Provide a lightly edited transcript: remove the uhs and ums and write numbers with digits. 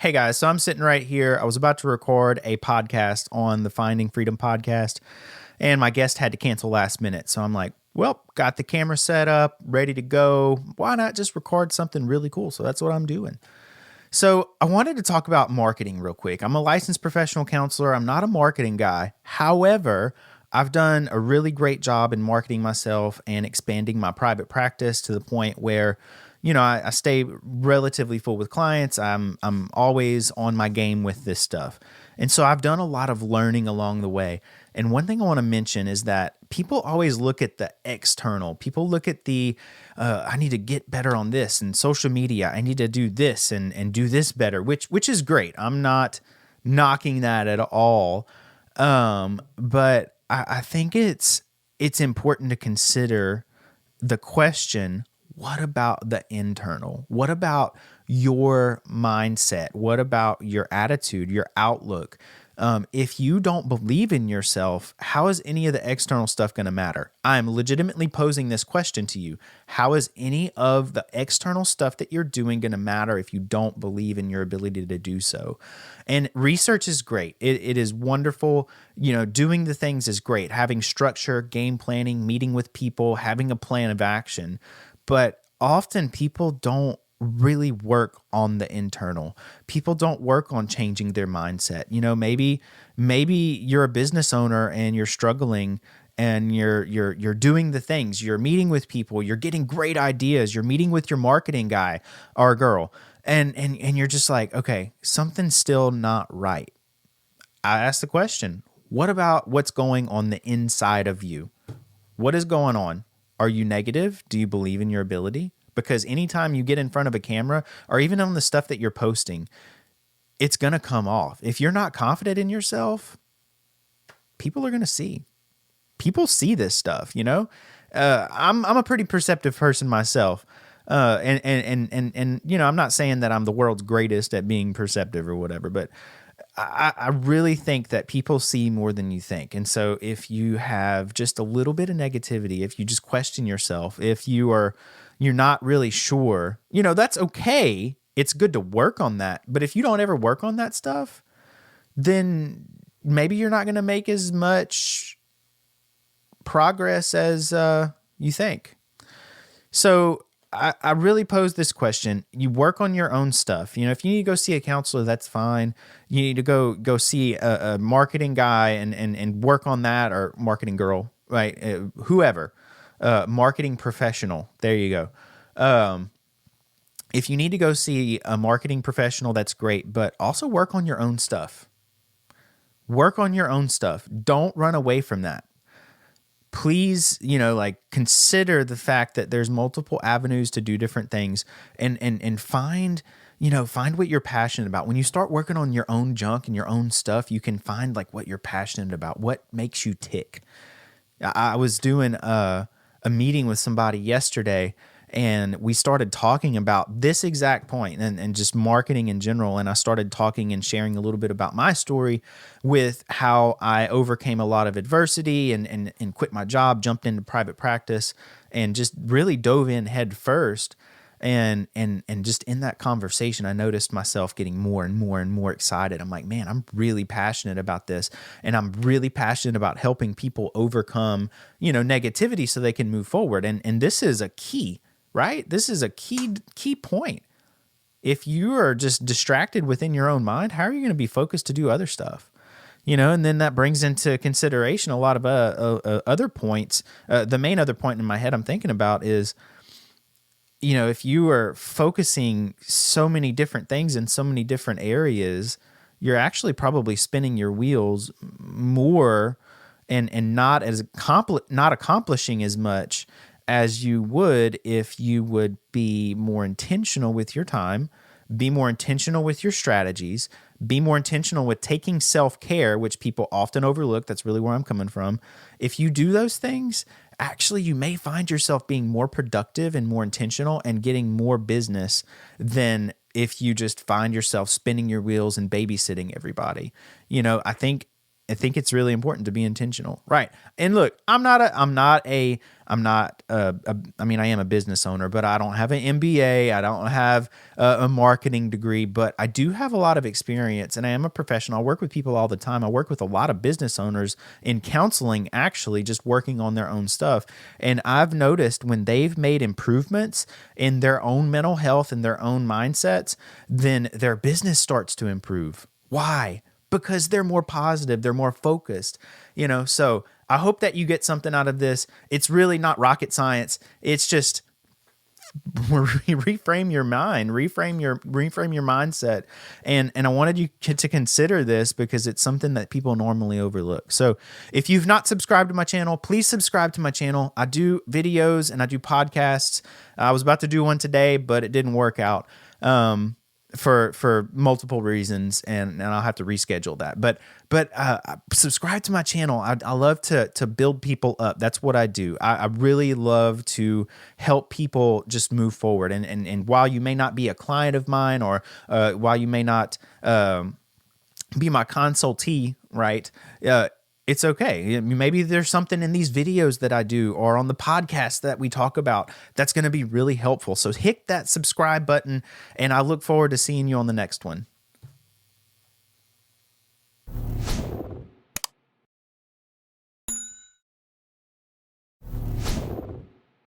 Hey guys, so I'm sitting right here. I was about to record a podcast on the Finding Freedom podcast, and my guest had to cancel last minute. So I'm like, well, got the camera set up, ready to go. Why not just record something really cool? So that's what I'm doing. So I wanted to talk about marketing real quick. I'm a licensed professional counselor. I'm not a marketing guy. However, I've done a really great job in marketing myself and expanding my private practice to the point where, I stay relatively full with clients. I'm always on my game with this stuff. And so I've done a lot of learning along the way. And one thing I want to mention is that people always look at the external. People look at I need to get better on this and social media. I need to do this and do this better, which is great. I'm not knocking that at all. But I think it's important to consider the question, what about the internal? What about your mindset? What about your attitude, your outlook? If you don't believe in yourself, how is any of the external stuff going to matter? I'm legitimately posing this question to you. How is any of the external stuff that you're doing going to matter if you don't believe in your ability to do so? And research is great. It is wonderful. Doing the things is great. Having structure, game planning, meeting with people, having a plan of action. But often people don't really work on the internal. People don't work on changing their mindset. Maybe you're a business owner and you're struggling and you're doing the things. You're meeting with people, you're getting great ideas, you're meeting with your marketing guy or girl, and you're just like, okay, something's still not right. I ask the question, what about what's going on the inside of you? What is going on? Are you negative? Do you believe in your ability? Because anytime you get in front of a camera or even on the stuff that you're posting, it's going to come off. If you're not confident in yourself, people are going to see. People see this stuff, I'm a pretty perceptive person myself. And I'm not saying that I'm the world's greatest at being perceptive or whatever, but I really think that people see more than you think. And so if you have just a little bit of negativity, if you just question yourself, if you're not really sure, that's okay. It's good to work on that. But if you don't ever work on that stuff, then maybe you're not going to make as much progress as you think. So I really pose this question. You work on your own stuff. If you need to go see a counselor, that's fine. You need to go see a marketing guy and work on that, or marketing girl, right? Whoever, marketing professional. There you go. If you need to go see a marketing professional, that's great, but also work on your own stuff. Work on your own stuff. Don't run away from that. Please, consider the fact that there's multiple avenues to do different things, and find what you're passionate about. When you start working on your own junk and your own stuff, you can find what you're passionate about, what makes you tick. I was doing a meeting with somebody yesterday, and we started talking about this exact point and just marketing in general. And I started talking and sharing a little bit about my story with how I overcame a lot of adversity and quit my job, jumped into private practice, and just really dove in head first. And just in that conversation, I noticed myself getting more and more and more excited. I'm like, man, I'm really passionate about this. And I'm really passionate about helping people overcome, negativity so they can move forward. And this is a key. Right? This is a key point. If you are just distracted within your own mind, how are you going to be focused to do other stuff? And then that brings into consideration a lot of other points. The main other point in my head I'm thinking about is, if you are focusing so many different things in so many different areas, you're actually probably spinning your wheels more and not accomplishing as much as you would if you would be more intentional with your time, be more intentional with your strategies, be more intentional with taking self-care, which people often overlook. That's really where I'm coming from. If you do those things, actually you may find yourself being more productive and more intentional and getting more business than if you just find yourself spinning your wheels and babysitting everybody. I think I think it's really important to be intentional. Right. And look, I mean, I am a business owner, but I don't have an MBA. I don't have a marketing degree, but I do have a lot of experience, and I am a professional. I work with people all the time. I work with a lot of business owners in counseling, actually, just working on their own stuff. And I've noticed when they've made improvements in their own mental health and their own mindsets, then their business starts to improve. Why? Because they're more positive, they're more focused, So I hope that you get something out of this. It's really not rocket science. It's just reframe your mind, reframe your mindset. And I wanted you to consider this because it's something that people normally overlook. So if you've not subscribed to my channel, please subscribe to my channel. I do videos and I do podcasts. I was about to do one today, but it didn't work out. For multiple reasons, and I'll have to reschedule that. But subscribe to my channel. I love to build people up. That's what I do. I really love to help people just move forward. And while you may not be a client of mine, or while you may not be my consultee, right? It's okay. Maybe there's something in these videos that I do or on the podcast that we talk about that's going to be really helpful. So hit that subscribe button, and I look forward to seeing you on the next one.